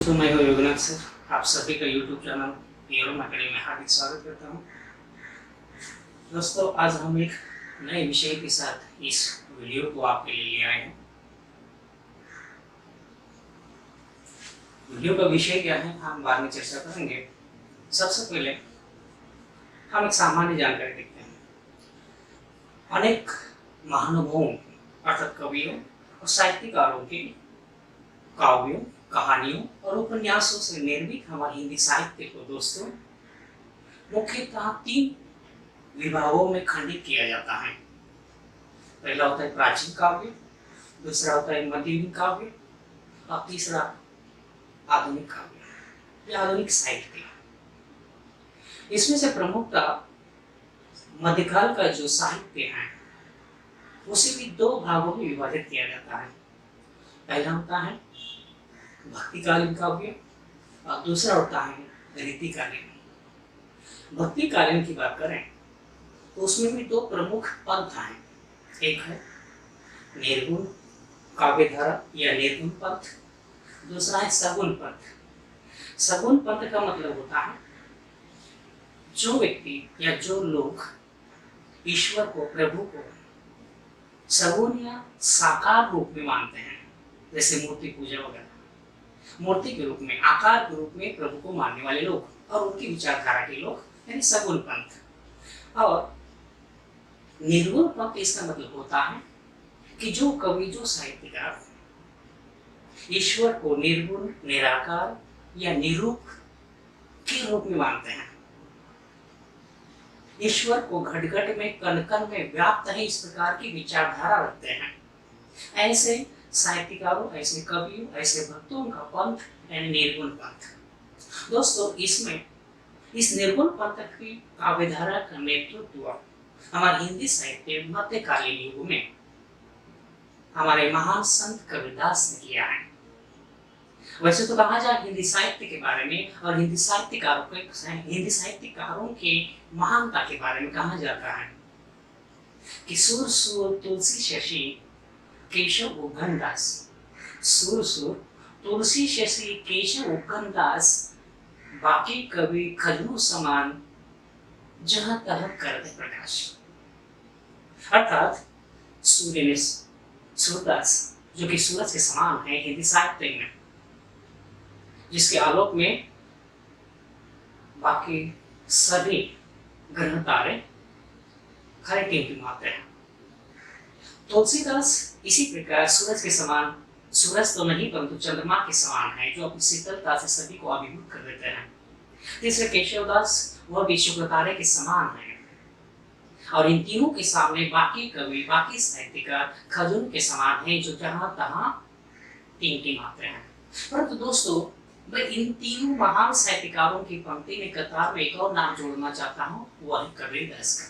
तो मैं हूँ योगनाथ सर, आप सभी का यूट्यूब चैनल एरोम अकेडमी में हार्दिक स्वागत करता हूँ। दोस्तों, आज हम एक नए विषय के साथ इस वीडियो को आपके लिए ले आए हैं। वीडियो का विषय क्या है हम बाद में चर्चा करेंगे। सबसे पहले हम एक सामान्य जानकारी देखते हैं। अनेक महानुभावों अर्थात कवियों और साहित्यकारों के काव्यों, कहानियों और उपन्यासों से निर्मित हमारे हिंदी साहित्य को दोस्तों मुख्यतः 3 विभागों में खंडित किया जाता है। पहला होता है प्राचीन काव्य, दूसरा होता है मध्ययुगीन काव्य और तीसरा आधुनिक काव्य या आधुनिक साहित्य। इसमें से प्रमुखतः मध्यकाल का जो साहित्य है उसे भी 2 भागों में विभाजित किया जाता है। पहला होता है भक्तिकालीन काव्य और दूसरा होता है रीतिकालीन। भक्तिकालीन की बात करें तो उसमें भी 2 प्रमुख पंथ हैं। एक है निर्गुण काव्यधारा या निर्गुण पंथ, दूसरा है सगुण पंथ। सगुण पंथ का मतलब होता है जो व्यक्ति या जो लोग ईश्वर को, प्रभु को सगुण या साकार रूप में मानते हैं, जैसे मूर्ति पूजा वगैरह, मूर्ति के रूप में, आकार के रूप में प्रभु को मानने वाले लोग और उनकी विचारधारा के लोग, यानी सगुण पंथ। और निर्गुण पंथ इसका मतलब होता है कि जो कवि, जो साहित्यकार ईश्वर को निर्गुण, निराकार या निरूप के रूप में मानते हैं, ईश्वर को घट घट में, कण कण में व्याप्त है, इस प्रकार की विचारधारा रखते हैं, ऐसे साहित्यकारों, ऐसे कवियों, ऐसे भक्तों का पंथ यानी निर्गुण पंथ। दोस्तों, इसमें इस निर्गुण पंथ की काव्यधारा का नेतृत्व हमारे हिंदी साहित्य मध्यकालीन युग में हमारे महान संत कबीरदास ने किया है। वैसे तो कहा जाए हिंदी साहित्य के बारे में और हिंदी साहित्यकारों के महानता के बारे में कहा जाता है कि सुर सुर तुलसी शशि केशव उग्गन दास, सुर सुर तुलसी शशि केशव उग्गन दास, बाकी कवि खजनू समान जहां तह कर दे प्रकाश। अर्थात सूर्य ने, सूरदास जो कि सूरज के समान है हिंदी साहित्य में, जिसके आलोक में बाकी सभी ग्रह तारे खरे टिमटिमाते हैं। तुलसीदास इसी प्रकार सूरज के समान, सूरज तो नहीं परंतु चंद्रमा के समान है, जो अपनी शीतलता से सभी को अभिभूत कर देते हैं। तीसरे केशवदास, वह भी शुक्र तारे के समान है। और इन तीनों के सामने बाकी कवि, बाकी साहित्यकार खजूर के समान है, जो जहां तहां टिमटिमाते हैं। परंतु दोस्तों, मैं इन तीनों महान साहित्यकारों की पंक्ति में कतार में एक और नाम जोड़ना चाहता हूँ, वह है कबीरदास का।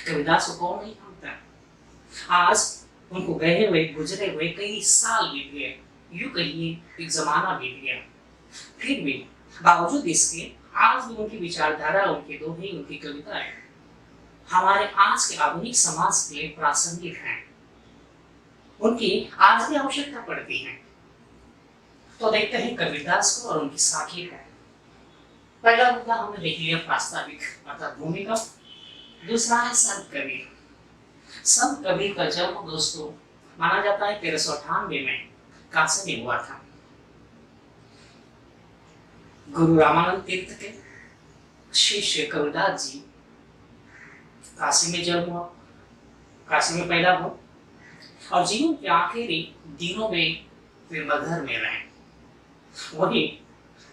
कबीरदास को कौन नहीं जानता। आज उनको गए हुए, गुजरे हुए कई साल बीत गए, यूं कहिए एक जमाना बीत गया, फिर भी बावजूद इसके आज भी उनकी विचारधारा, उनके दोहे, उनकी कविताएं हमारे आज के आधुनिक समाज के लिए प्रासंगिक हैं। उनकी आज भी आवश्यकता पड़ती है। तो देखते हैं कबीरदास को और उनकी साखी को। पहला मुद्दा हमने देख लिया प्रास्ताविक अर्थात भूमिका, दूसरा है संत कबीर। संत कबीर का जन्म दोस्तों माना जाता है 1398 में काशी में हुआ था। गुरु रामानंद तीर्थ के शिष्य कबीरदास जी काशी में जन्म हुआ, काशी में पैदा हुआ और जीवन के आखिरी दिनों में वे मगहर में रहे। वही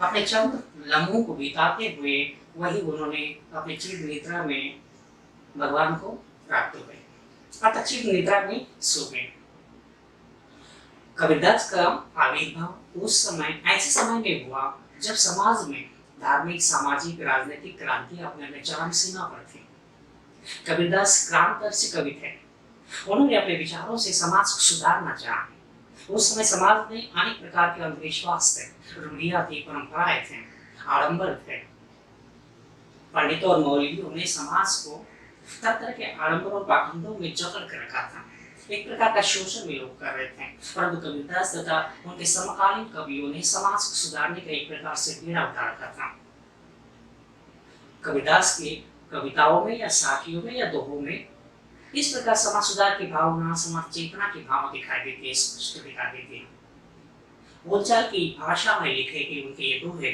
अपने चंद लम्हों को बिताते हुए वही उन्होंने अपने चिर निद्रा में भगवान को प्राप्त हुए, अर्थात चिर निद्रा में सो गए। कबीरदास का आविर्भाव उस समय, ऐसे समय में हुआ जब समाज में धार्मिक, सामाजिक, राजनीतिक क्रांति अपने चरम सीमा पर थी। कबीरदास क्रांतिदर्शी कवि थे। उन्होंने अपने विचारों से समाज को सुधारना चाहा। उस समय समाज में अनेक प्रकार के अंधविश्वास थे, रूढ़ियां थी, परंपराएं थे, आडंबर थे। पंडितों और मौलवियों ने समाज को तरह तरह के आडंबर और पाखंडों में जकड़ कर रखा था। एक प्रकार का शोषण भी लोग कर रहे थे, परंतु कबीरदास तथा उनके समकालीन कवियों ने समाज को सुधारने का एक प्रकार से बीड़ा उठा रखा था। कबीरदास की कविताओं में या साखियों में या दोहों में इस प्रकार समाज सुधार की भावना, समाज चेतना की भावना दिखाई देती है, स्पष्ट दिखाई देती है। बोलचाल की भाषा में लिखे गए उनके ये दोहे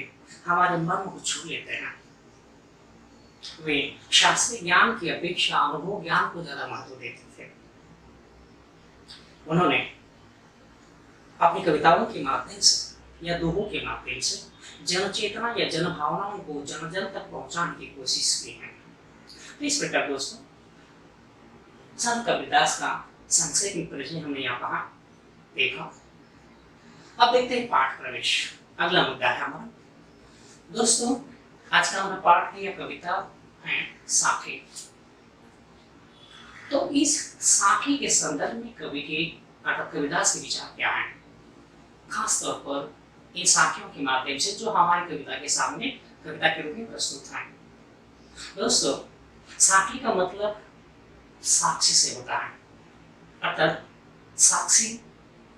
हमारे मन को छू लेते हैं। वे शास्त्रीय ज्ञान की अपेक्षा अनुभव ज्ञान को ज्यादा महत्व देते थे। उन्होंने अपनी कविताओं के माध्यम से या दोहों के माध्यम से जन चेतना या जन भावनाओं को जन जन तक पहुंचाने की कोशिश की है। तो इस प्रकार दोस्तों, संत कबीरदास का संक्षेप में परिचय हमने यहाँ देखा। अब देखते हैं पाठ प्रवेश। अगला मुद्दा है हमारा दोस्तों, आज का हमारा पाठ है या कविता है साखी। तो इस साखी के संदर्भ में कवि के अर्थात कबीरदास के विचार क्या है, खास तौर पर इन साखियों के माध्यम से जो हमारी कविता के सामने कविता के रूप में प्रस्तुत है। दोस्तों, साखी का मतलब साक्षी से होता है, अर्थात साक्षी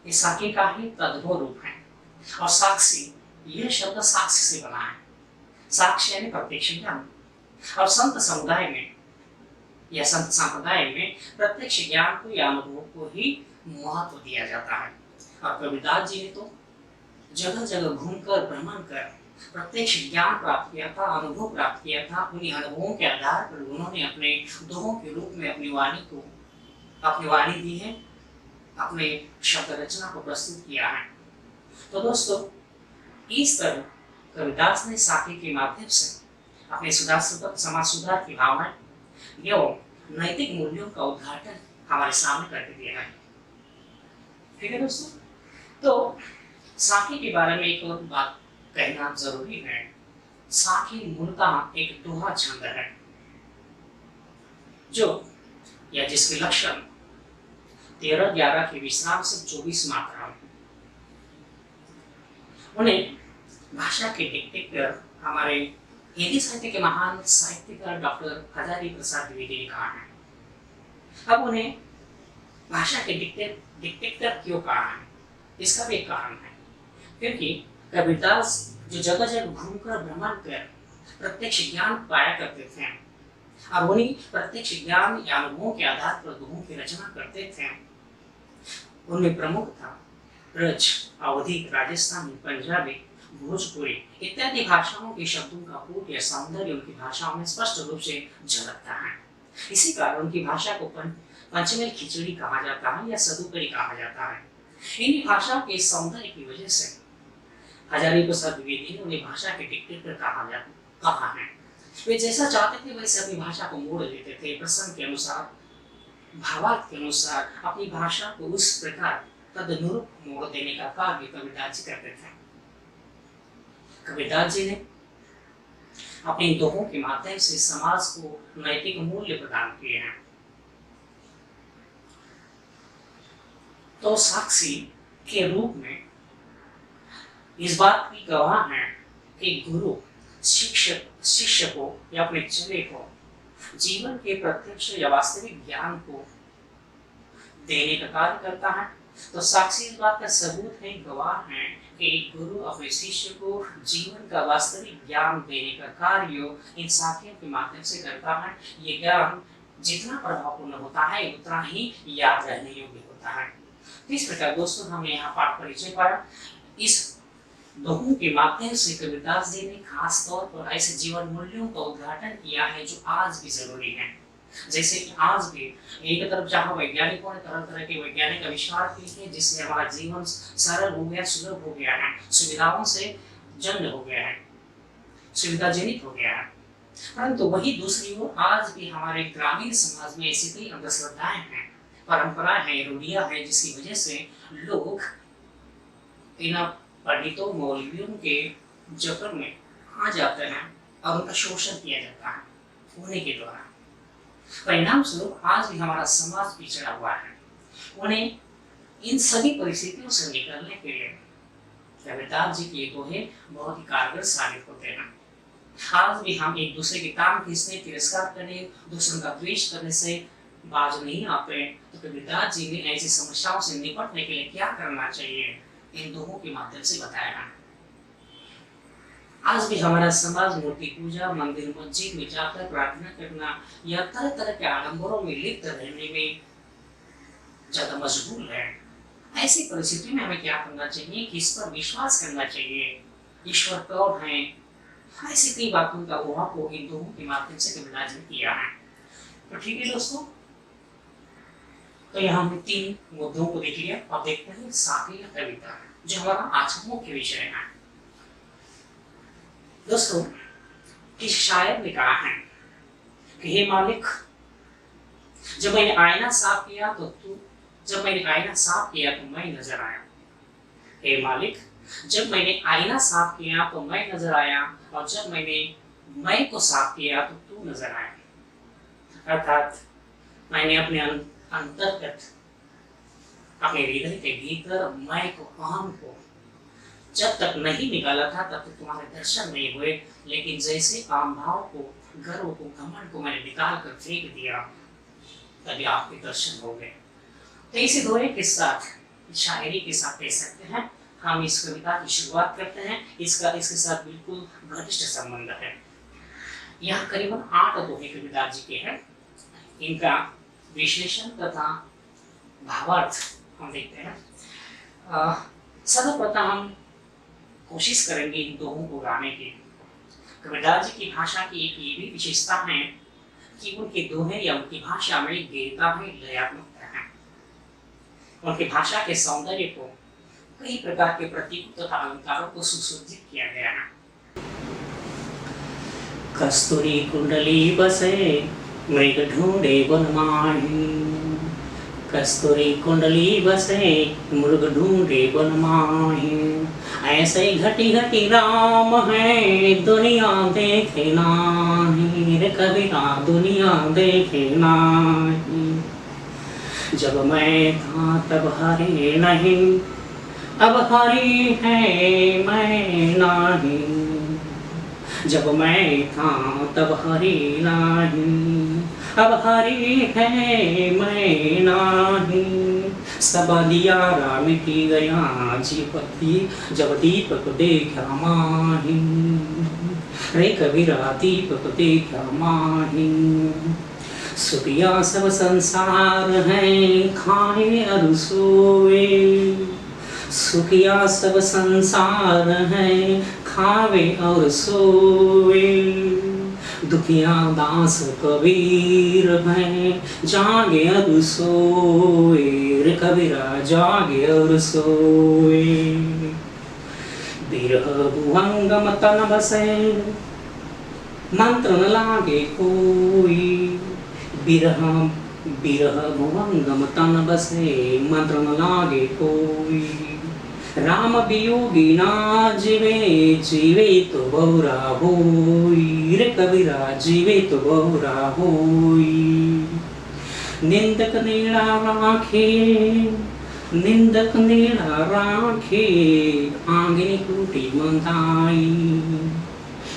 ये साखी का ही तद्भव रूप है। और साक्षी यह शब्द साक्षी से बना है। साक्ष्य यानी प्रत्यक्ष ज्ञान। और संत समुदाय में या संत संप्रदाय में प्रत्यक्ष ज्ञान को या अनुभव को ही महत्व दिया जाता है। और कबीरदास जी ने तो जगह जगह घूमकर भ्रमण कर प्रत्यक्ष ज्ञान प्राप्त किया था, अनुभव प्राप्त किया था। उन्हीं अनुभवों के आधार पर उन्होंने अपने दोहों के रूप में अपनी वाणी दी है, अपने शब्द रचना को प्रस्तुत किया है। तो दोस्तों, इस तरह कबीरदास ने साखी के माध्यम से अपने समाज सुधार की भावना एवं नैतिक मूल्यों का उद्घाटन हमारे सामने करके दिया है। ठीक है दोस्तों, तो साखी के बारे में एक और बात कहना जरूरी है। साखी मूलतः एक दोहा छंद है जो या जिसके लक्षण 13-11 के विश्राम से 24 मात्रा। उन्हें भाषा के डिक्टेटर हमारे हिंदी साहित्य के महान साहित्यकार डॉक्टर हजारी प्रसाद द्विवेदी ने कहा है। अब उन्हें भाषा के डिक्टेटर क्यों कहा है, इसका भी एक कारण है। क्योंकि कबीरदास जो जगह जगह घूमकर भ्रमण कर प्रत्यक्ष ज्ञान पाया करते थे और उन्हीं प्रत्यक्ष ज्ञान या अनुभवों के आधार पर दोहों की रचना करते थे। उनमें प्रमुख था ब्रज, अवधी, राजस्थानी, पंजाबी, भोजपुरी इत्यादि भाषाओं के शब्दों का कूट या सौंदर्य उनकी भाषाओं में स्पष्ट रूप से झलकता है। इसी कारण उनकी भाषा को पंचमेल खिचड़ी कहा जाता है या सदुपरी कहा जाता है। इन्हीं भाषाओं के सौंदर्य की वजह से हजारी प्रसाद द्विवेदी ने उन्हें भाषा के डिक्टेटर कहा है। वे जैसा चाहते थे वैसे अपनी भाषा को मोड़ लेते थे, प्रसंग के अनुसार, भावार्थ के अनुसार अपनी भाषा को उस प्रकार तदनुरूप मोड़ देने का कार्य कबीरदास जी करते थे। कबीरदास जी ने अपने दोहों के माध्यम से समाज को नैतिक मूल्य प्रदान किए हैं। तो साक्षी के रूप में इस बात की गवाह है कि गुरु शिष्य को या अपने चेले को जीवन के प्रत्यक्ष या वास्तविक ज्ञान को देने का कार्य करता है। तो साक्षी इस बात का सबूत है, गवाह है कि गुरु अपने शिष्य को जीवन का वास्तविक ज्ञान देने का कार्य इन साखियों के माध्यम से करता है। ये ज्ञान जितना प्रभावपूर्ण होता है उतना ही याद रहने योग्य होता है। इस प्रकार दोस्तों, हमने यहाँ पाठ परिचय पाया। इस दोहों के माध्यम से कबीरदास जी ने खास तौर पर ऐसे जीवन मूल्यों का उद्घाटन किया है जो आज भी जरूरी है। जैसे कि आज भी एक तरफ जहाँ वैज्ञानिकों ने तरह तरह के वैज्ञानिक आविष्कार किए हैं जिससे हमारा जीवन सरल हो गया, सुलभ हो गया है, सुविधाओं से जन्म हो गया है, सुविधाजनित हो गया है। परंतु वही दूसरी ओर आज भी हमारे ग्रामीण समाज में ऐसी कई अंधश्रद्धाएं हैं, परंपराएं हैं, रूढ़ियां हैं, जिसकी वजह से लोग इन पंडितों मौलवियों के जबर में आ जाते हैं और उनका शोषण किया जाता है उन्हीं के द्वारा। परिणाम स्वरूप आज भी हमारा समाज पिछड़ा हुआ है। उन्हें इन सभी परिस्थितियों से निकलने के लिए कबीरदास जी के दोहे बहुत ही कारगर साबित होते हैं। आज भी हम एक दूसरे के काम खींचने, तिरस्कार करने, दूसरों का द्वेष करने से बाज नहीं आते तो कबीरदास जी ने ऐसी समस्याओं से निपटने के लिए क्या करना चाहिए, इन दोहों के माध्यम से बताया है। आज भी हमारा समाज मूर्ति पूजा, मंदिर मस्जिद में जाकर प्रार्थना करना या तरह तरह के आडंबरों में लिप्त रहने में ज्यादा मशगूल है। ऐसी परिस्थिति में हमें क्या करना चाहिए कि इस पर विश्वास करना चाहिए, ईश्वर कौन है, ऐसी कई बातों का ऊहा को इन दोहों के माध्यम से कबीरदास जी ने किया है। तो ठीक है दोस्तों, तो यहाँ हमने 3 मुद्दों को देख लिया। अब देखते हैं साथी या कविता, जो हमारा आज का मुख्य विषय है। दोस्तों, किस शायर ने कहा है कि हे मालिक, जब मैंने आईना साफ किया तो मैं नजर आया। हे मालिक, जब मैंने आईना साफ किया तो मैं नजर आया, और जब मैंने मैं को साफ किया तो तू नजर आया। अर्थात मैंने अपने अंतर्गत, अपने हृदय के भीतर मैं को, अहम को जब तक नहीं निकाला था तब तक तुम्हारे दर्शन नहीं हुए, लेकिन जैसे काम भाव को, गर्व को, घमंड को मैंने निकाल कर फेंक दिया, तभी आपके दर्शन हो गए। तो इसी दोहे के साथ, शायरी के साथ कह सकते हैं हम इस कविता की शुरुआत करते हैं। इसके साथ बिल्कुल घनिष्ठ संबंध है। यहाँ करीबन 8 दोहे कबीरदास जी के हैं। इनका विश्लेषण तथा भावार्थ हम देखते हैं। सर्वप्रथम हम कोशिश करेंगे इन दोहों को गाने की। कबीरदास जी की भाषा की एक ये भी विशेषता है कि उनके दोहे या उनकी भाषा में गहरता है, लयात्मकता है। उनकी भाषा के सौंदर्य को कई प्रकार के प्रतीकों तथा अलंकारों को सुसज्जित किया गया है। कस्तूरी कुंडली बसे मृग ढूंढे बनमाही, कस्तूरी कुंडली बसे मृग ढूंढे बनमाही, ऐसे घटी घटी राम है दुनिया देखे नाही रे कबीरा, दुनिया देखे नाही। जब मैं था तब हरे नहीं, अब हरी है मैं नहीं। जब मैं था तब हरी नहीं, अब हरी है मैं नहीं। सब दियारा मिटी गया जीपति, जब दीपक देखा माही रे कबीरा, दीपक देखा माही। सुखिया सब संसार है खाए और सोए, सुखिया सब संसार है खावे और सोए। दुखिया दास कबीर है जागे और सोए रे कबीरा, जागे और सोए। बिरह भुवंगम तन बसे मंत्र न लागे कोई, बिरह भुवंगम तन बसे मंत्र न लागे कोई। राम वियोगी ना जीवे, जीवे तो बहुरा होई रे कबीरा, जीवे तो बहुरा होई। निंदक नेड़ा राखे, निंदक नेड़ा राखे, आंगनी टूटी मंदाई।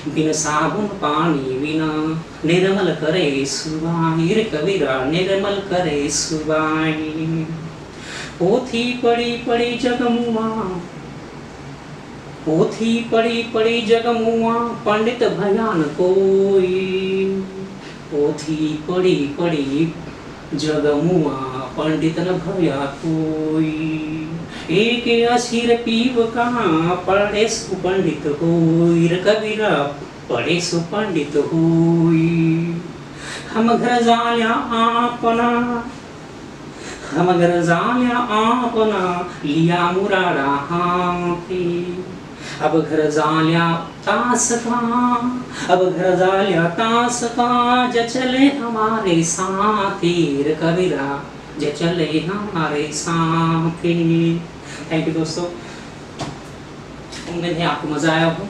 बिन साबुन पानी बिना निर्मल करे सुबाई रे कबीरा, निर्मल करे सुबाई। पोथी पड़ी पड़ी जगमुआ, पोथी पड़ी पड़ी जगमुआ, पंडित भयान कोई। पोथी पड़ी पड़ी जगमुआ, पंडित न भया कोई। एक असीर पीव कहाँ पढ़े सुपंडित होई रे कबीरा, पढ़े सुपंडित होई। हम घर जाया आपना, हम घर जाया आपना, लिया मुरारा हाथी। अब घर जाया तास का, अब घर जाया तास का, ज चले हमारे साथी रे कबीरा, ज चले हमारे साथी। थैंक यू दोस्तों, उम्मीद है आपको मजा आया हो।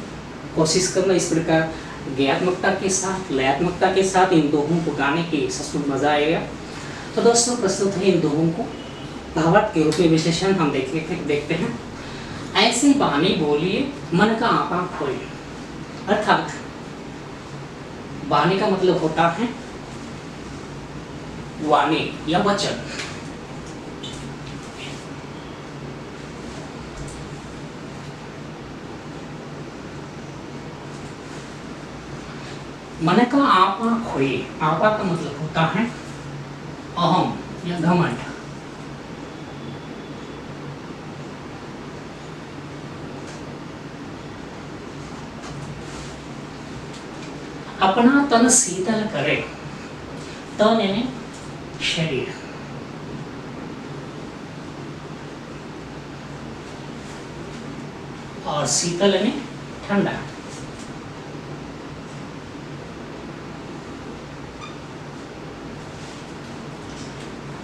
कोशिश करना इस प्रकार ज्ञात्मकता के साथ, लयात्मकता के साथ इन दोहों को गाने की सचमुच मजा आएगा। तो दोस्तों, प्रस्तुत है इन दोहों को भावार्थ के रूप में विश्लेषण हम देखते हैं। ऐसी बानी बोलिए मन का आपा खोए, अर्थात बानी का मतलब होता है वाणी या वचन। मन का आपा खोए, आपा का मतलब होता है अहम या घमंड। अपना तन शीतल करे, तन यानी शरीर, और शीतल यानी ठंडा।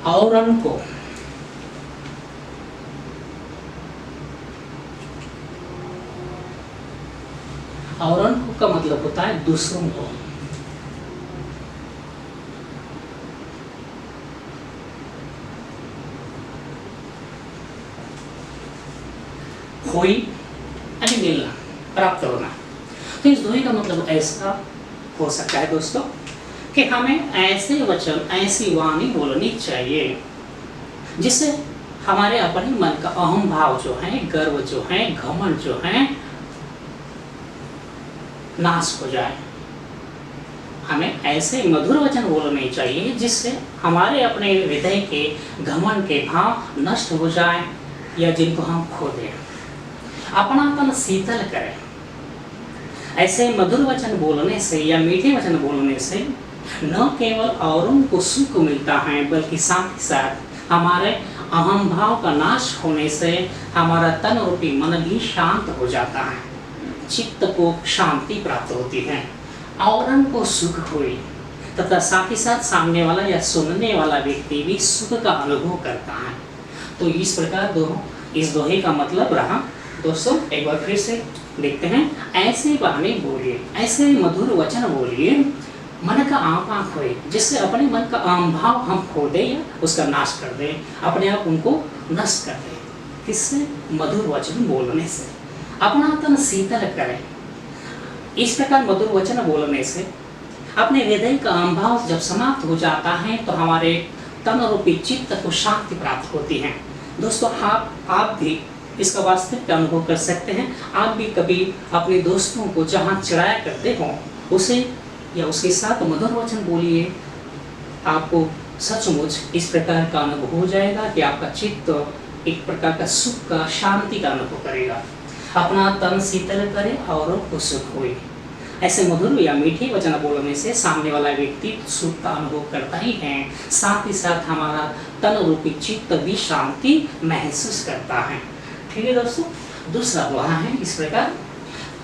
और उनको का मतलब होता है दूसरों को। खोई यानी मिलना, प्राप्त होना। तो इस दोहे का मतलब ऐसा हो सकता है दोस्तों कि हमें ऐसे वचन, ऐसी वाणी बोलनी चाहिए जिससे हमारे अपने मन का अहम भाव जो है, गर्व जो है, घमंड जो है, नाश हो जाए। हमें ऐसे मधुर वचन बोलने चाहिए जिससे हमारे अपने हृदय के घमंड के भाव नष्ट हो जाए या जिनको हम खो दें। अपना तन शीतल करें। ऐसे मधुर वचन बोलने से या मीठे वचन बोलने से न केवल औरों को सुख मिलता है, बल्कि साथ ही साथ हमारे अहम भाव का नाश होने से हमारा तन रूपी मन भी शांत हो जाता है, चित्त को शांति प्राप्त होती है, औरों को सुख हुई, तथा साथ ही साथ सामने वाला या सुनने वाला व्यक्ति भी सुख का अनुभव करता है। तो इस प्रकार इस दोहे का मतलब रहा। दोस्तों एक बार फिर से देखते हैं। ऐसे वाणी बोलिए, ऐसे मधुर वचन बोलिए, मन का आपा खोए, जिससे अपने मन का आम भाव हम खो दें या उसका नाश कर दें, अपने आप उनको नष्ट कर दें। किससे? मधुर वचन बोलने से। अपना तन शीतल करें। इस प्रकार मधुर वचन बोलने से अपने हृदय का आम भाव जब समाप्त हो जाता है तो हमारे तन रूपी चित्त को शांति प्राप्त होती है। दोस्तों आप भी इसका वास्तविक अनुभव कर सकते हैं। आप भी कभी अपने दोस्तों को जहाँ चिढ़ाया करते हो उसे या उसके साथ मधुर वचन बोलिए, आपको सचमुच इस प्रकार का अनुभव हो जाएगा कि आपका चित्त एक प्रकार का सुख का, शांति का अनुभव करेगा। अपना तन शीतल करे और को सुख होए। ऐसे मधुर या मीठे वचन बोलने से सामने वाला व्यक्ति सुख का अनुभव करता ही है, साथ ही साथ हमारा तन रूपी चित्त भी शांति महसूस करता है। ठीक है दोस्तों। दूसरा वहाँ है इस प्रकार,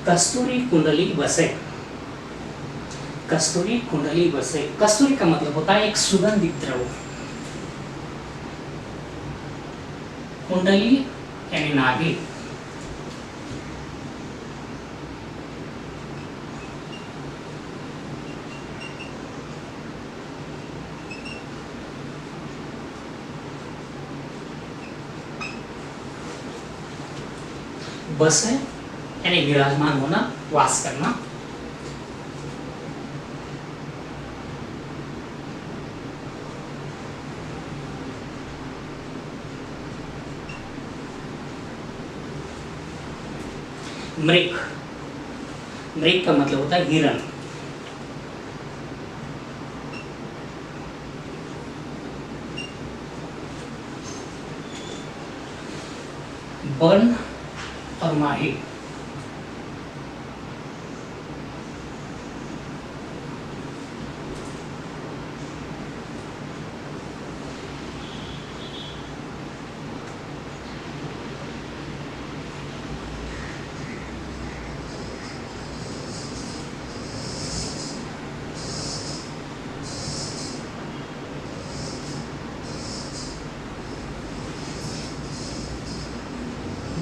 कस्तूरी कुंडली बसे। कस्तूरी कुंडली बसे। कस्तूरी का मतलब होता है एक सुगंधित द्रव्य। कुंडली यानी नाभि। बस है यानी विराजमान होना, वास करना। मृग। मृग का मतलब होता है हिरण। वन और माही।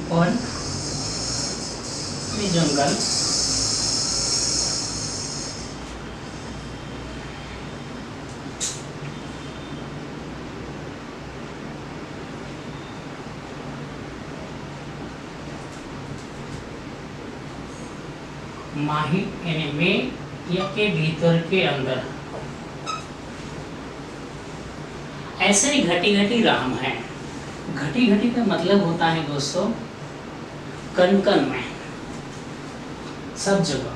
वन जंगल, माही यानी में या के भीतर के अंदर। ऐसे ही घटी घटी राम है। घटी घटी का मतलब होता है दोस्तों कण कण में, सब जगह।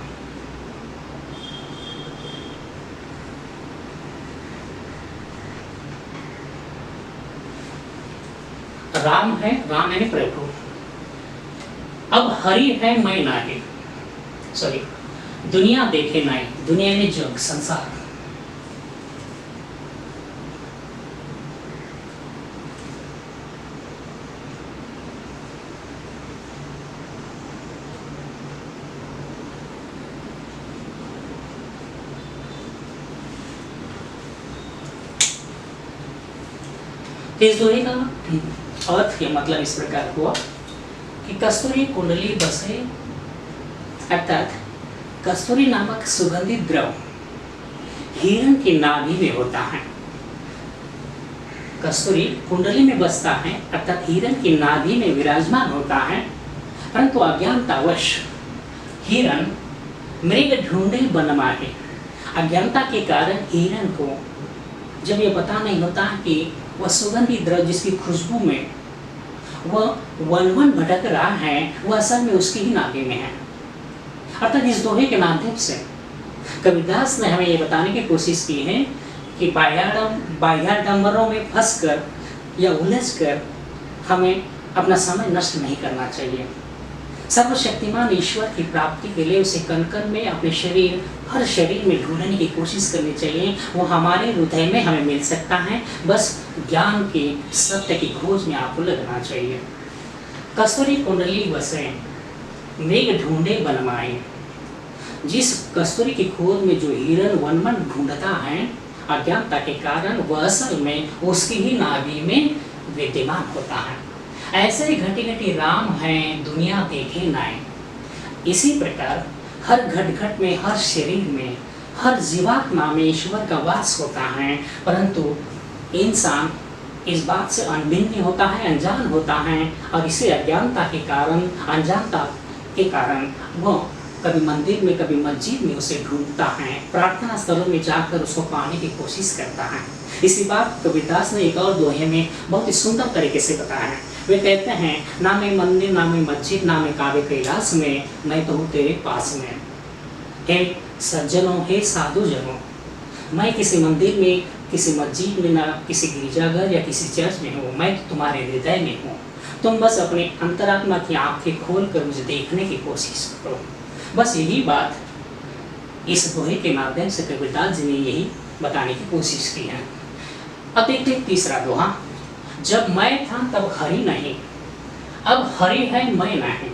राम है, राम है प्रभु। अब हरि है मैं नाही, सॉरी दुनिया देखे नहीं, दुनिया ने जग संसार। इस दोहे का अर्थ या मतलब इस प्रकार हुआ कि कस्तूरी कुंडली बसे, अर्थात कस्तूरी नामक सुगंधित द्रव हिरण की नाभि में होता है। कस्तूरी कुंडली में बसता है अर्थात हिरण की नाभि में विराजमान होता है, परंतु अज्ञानतावश हिरण मृग ढूंढे बनमा है। अज्ञानता के कारण हिरण को जब ये पता नहीं होता कि वह सुगंधित द्रव जिसकी खुशबू में वह वन वन भटक रहा है वह असल में उसकी ही नाभि में है। अर्थात इस दोहे के माध्यम से कबीरदास ने हमें ये बताने की कोशिश की है कि बाह्याडंबरों में फंसकर या उलझकर हमें अपना समय नष्ट नहीं करना चाहिए। सर्वशक्तिमान ईश्वर की प्राप्ति के लिए उसे कण कण में अपने शरीर, हर शरीर में ढूंढने की कोशिश करनी चाहिए। वो हमारे हृदय में हमें मिल सकता है, बस ज्ञान के सत्य की खोज में आपको लगना चाहिए। कस्तूरी कुंडली बसे मृग ढूंढे बनमाए। जिस कस्तूरी की खोज में जो हिरण वनवन ढूंढता है, अज्ञानता के कारण वह असल में उसकी ही नाभि में विद्यमान होता है। ऐसे ही घटी घटी राम है दुनिया देखे नाय। इसी प्रकार हर घट घट में, हर शरीर में, हर जीवात्मा में ईश्वर का वास होता है, परंतु इंसान इस बात से अनभिन्न होता है, अनजान होता है, और इसी अज्ञानता के कारण, अनजानता के कारण वह कभी मंदिर में कभी मस्जिद में उसे ढूंढता है, प्रार्थना स्थलों में जाकर उसको पाने की कोशिश करता है। इसी बात कबीरदास ने एक और दोहे में बहुत ही सुंदर तरीके से बताया है। वे कहते हैं, ना मैं मंदिर, ना मैं मस्जिद, ना मैं काबे कैलाश में, मैं तो हूँ तेरे पास में। हे सज्जनों, हे साधु जनों, मैं किसी मंदिर में, किसी मस्जिद में, ना किसी गिरजाघर या किसी चर्च में हूँ, मैं तो तुम्हारे हृदय में हूँ। तुम बस अपने अंतरात्मा की आंखें खोल कर मुझे देखने की कोशिश करो। बस यही बात इस दोहे के माध्यम से कबीरदास जी ने यही बताने की कोशिश की है। अब देखते हैं तीसरा दोहा। जब मैं था तब हरि नहीं, अब हरि है मैं नहीं।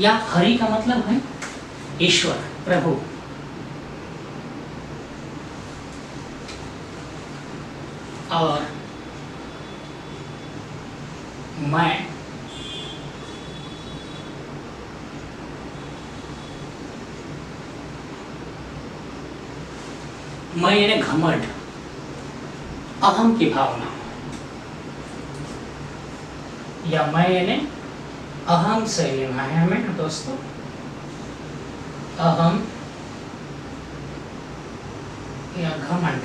या हरि का मतलब है ईश्वर, प्रभु। और मैं यानी घमंड, अहम की भावना, या मैं यानी अहम से लेना है हमें दोस्तों, अहम या घमंड।